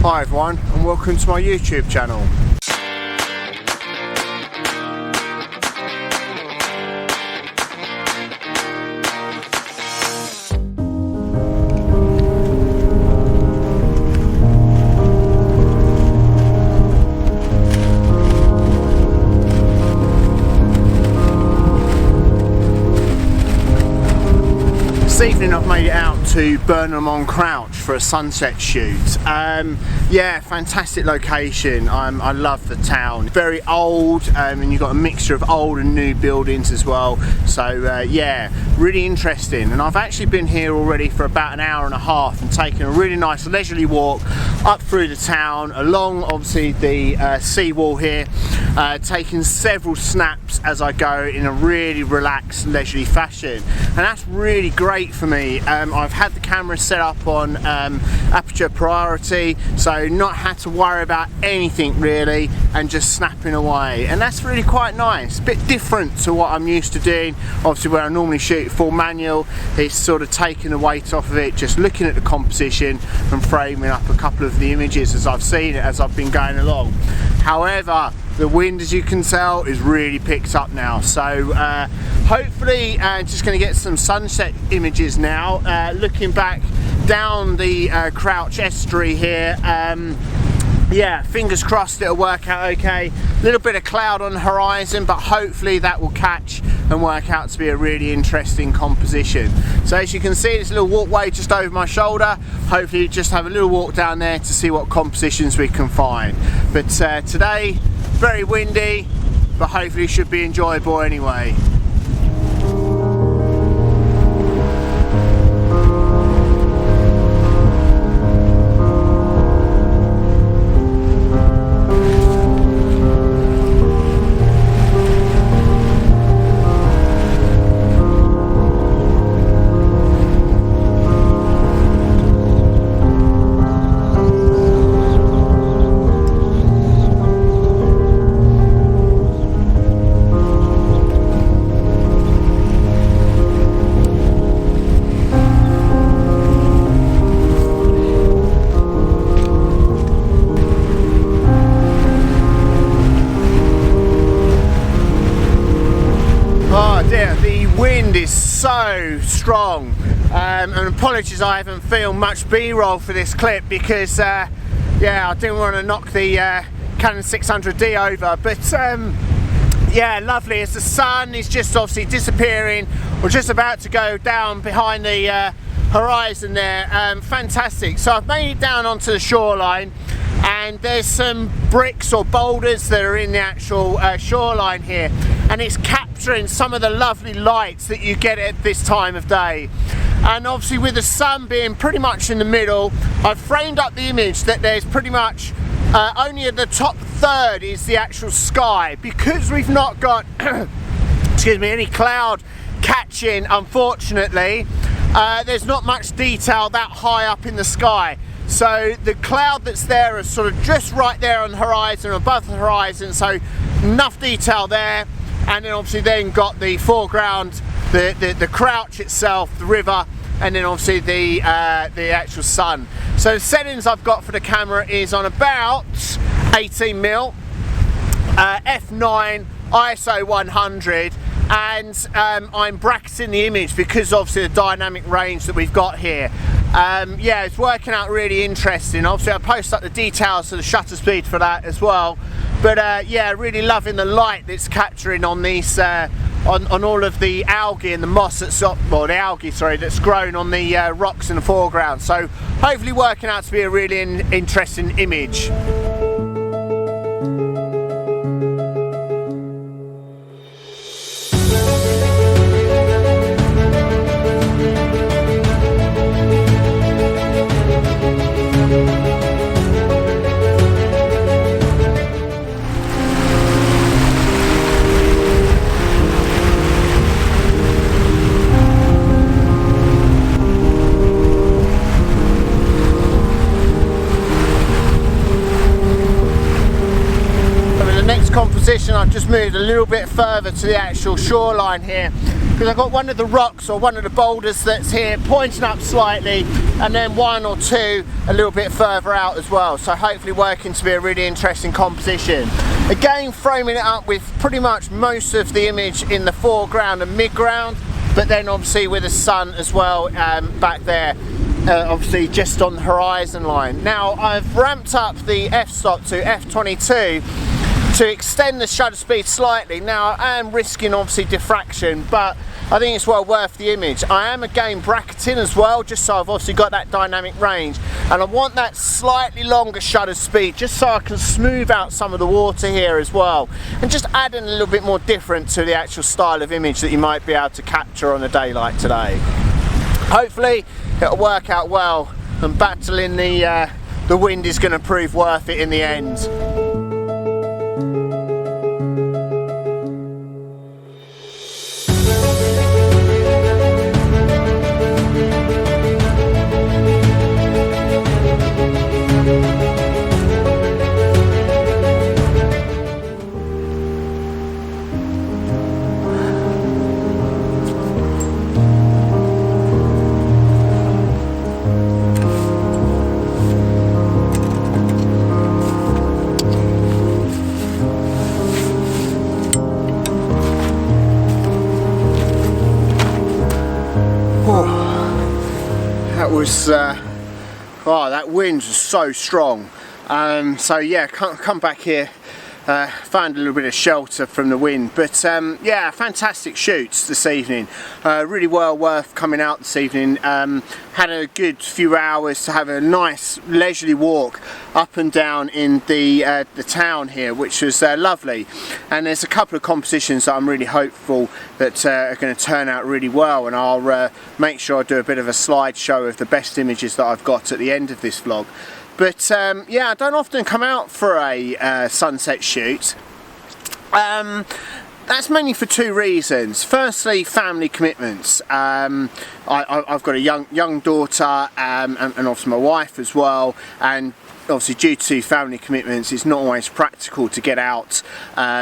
Hi everyone, and welcome to my YouTube channel. This evening I've made it out to Burnham on Crouch for a sunset shoot. Yeah, fantastic location. I love the town. Very old, and you've got a mixture of old and new buildings as well. So yeah, really interesting. And I've actually been here already for about an hour and a half and taken a really nice leisurely walk up through the town, along obviously the seawall here, taking several snaps as I go in a really relaxed, leisurely fashion. And that's really great for me. I've had the camera set up on aperture priority, so not had to worry about anything really, and just snapping away, and that's really quite nice. A bit different to what I'm used to doing. Obviously where I normally shoot full manual, it's sort of taking the weight off of it, just looking at the composition and framing up a couple of the images as I've seen it as I've been going along. However, the wind, as you can tell, is really picked up now, so hopefully just going to get some sunset images now. Looking back down the Crouch estuary here, yeah, fingers crossed it'll work out okay. A little bit of cloud on the horizon, but hopefully that will catch and work out to be a really interesting composition. So as you can see, there's a little walkway just over my shoulder. Hopefully just have a little walk down there to see what compositions we can find. But today, very windy, but hopefully should be enjoyable anyway. The wind is so strong, and apologies I haven't filmed much B-roll for this clip because yeah, I didn't want to knock the Canon 77D over, but yeah, lovely as the sun is just obviously disappearing or just about to go down behind the horizon there. Fantastic. So I've made it down onto the shoreline, and there's some bricks or boulders that are in the actual shoreline here, and it's capturing some of the lovely lights that you get at this time of day. And obviously with the sun being pretty much in the middle, I've framed up the image that there's pretty much only at the top third is the actual sky, because we've not got excuse me, any cloud catching, unfortunately. There's not much detail that high up in the sky. So the cloud that's there is sort of just right there on the horizon, above the horizon, so enough detail there. And then obviously then got the foreground, the Crouch itself, the river, and then obviously the actual sun. So the settings I've got for the camera is on about 18mm, f9, ISO 100, and I'm bracketing the image because obviously the dynamic range that we've got here. Yeah, it's working out really interesting. Obviously I'll post up the details of the shutter speed for that as well. But yeah, really loving the light that's capturing on these on all of the algae and the moss that's well, the algae, sorry, that's grown on the rocks in the foreground. So hopefully working out to be a really interesting image. Composition, I've just moved a little bit further to the actual shoreline here because I've got one of the rocks or one of the boulders that's here pointing up slightly, and then one or two a little bit further out as well, so hopefully working to be a really interesting composition. Again, framing it up with pretty much most of the image in the foreground and midground, but then obviously with the sun as well back there, obviously just on the horizon line. Now I've ramped up the f-stop to f22 to extend the shutter speed slightly. Now I am risking obviously diffraction, but I think it's well worth the image. I am again bracketing as well, just so I've obviously got that dynamic range, and I want that slightly longer shutter speed just so I can smooth out some of the water here as well, and just adding a little bit more different to the actual style of image that you might be able to capture on a day like today. Hopefully it'll work out well, and battling the wind is going to prove worth it in the end. Oh, that wind was so strong. So yeah, come back here, found a little bit of shelter from the wind, but yeah, fantastic shoots this evening. Really well worth coming out this evening. Had a good few hours to have a nice leisurely walk up and down in the town here, which was lovely. And there's a couple of compositions that I'm really hopeful that are going to turn out really well, and I'll make sure I do a bit of a slideshow of the best images that I've got at the end of this vlog. But yeah, I don't often come out for a sunset shoot. That's mainly for two reasons. Firstly, family commitments. I've got a young daughter, and obviously my wife as well, and obviously due to family commitments it's not always practical to get out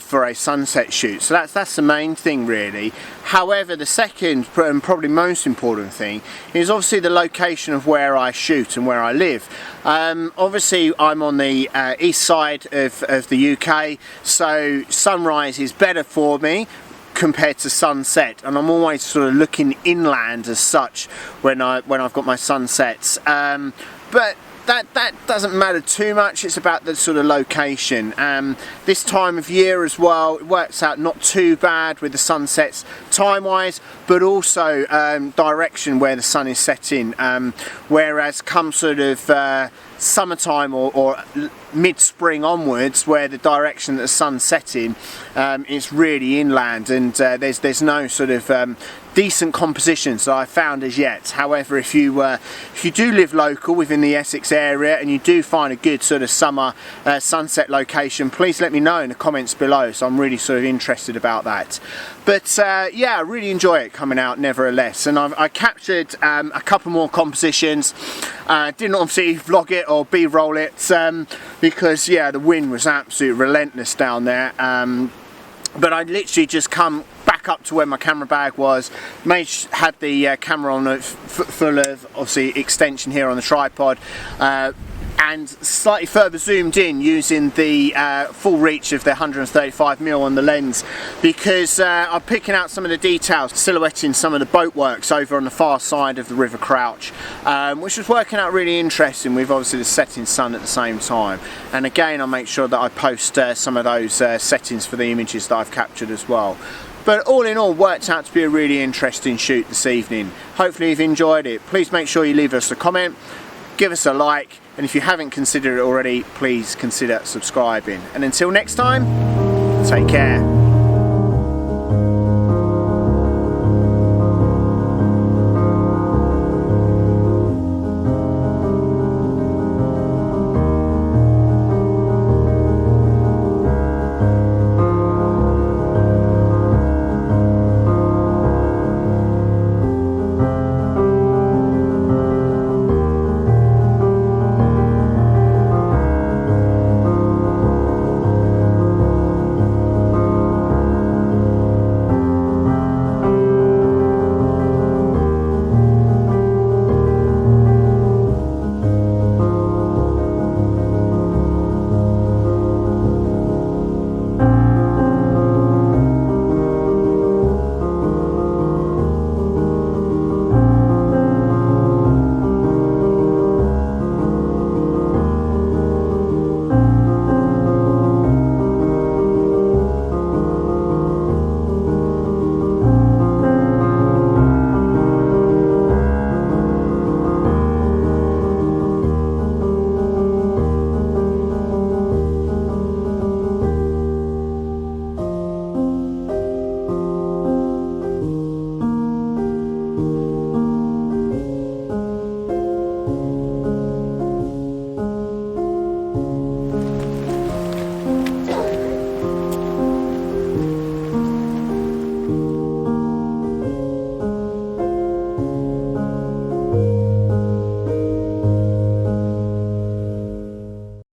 for a sunset shoot, so that's the main thing really. However, the second and probably most important thing is obviously the location of where I shoot and where I live. Obviously I'm on the east side of the UK, so sunrise is better for me compared to sunset, and I'm always sort of looking inland as such when I've got my sunsets, but that doesn't matter too much. It's about the sort of location. This time of year as well, it works out not too bad with the sunsets time wise, but also direction where the sun is setting, whereas come sort of summertime or mid-spring onwards, where the direction that the sun's setting is really inland, and there's no sort of decent compositions that I've found as yet. However, if you do live local within the Essex area and you do find a good sort of summer sunset location, please let me know in the comments below, so I'm really sort of interested about that. But yeah, I really enjoy it coming out nevertheless, and I captured a couple more compositions. Didn't obviously vlog it or b-roll it because yeah, the wind was absolutely relentless down there, but I literally just come back up to where my camera bag was, had the camera on full of obviously extension here on the tripod, and slightly further zoomed in using the full reach of the 135mm on the lens, because I'm picking out some of the details, silhouetting some of the boat works over on the far side of the River Crouch, which was working out really interesting with obviously the setting sun at the same time. And again, I'll make sure that I post some of those settings for the images that I've captured as well. But all in all, worked out to be a really interesting shoot this evening. Hopefully you've enjoyed it. Please make sure you leave us a comment, give us a like, and if you haven't considered it already, please consider subscribing. And until next time, take care.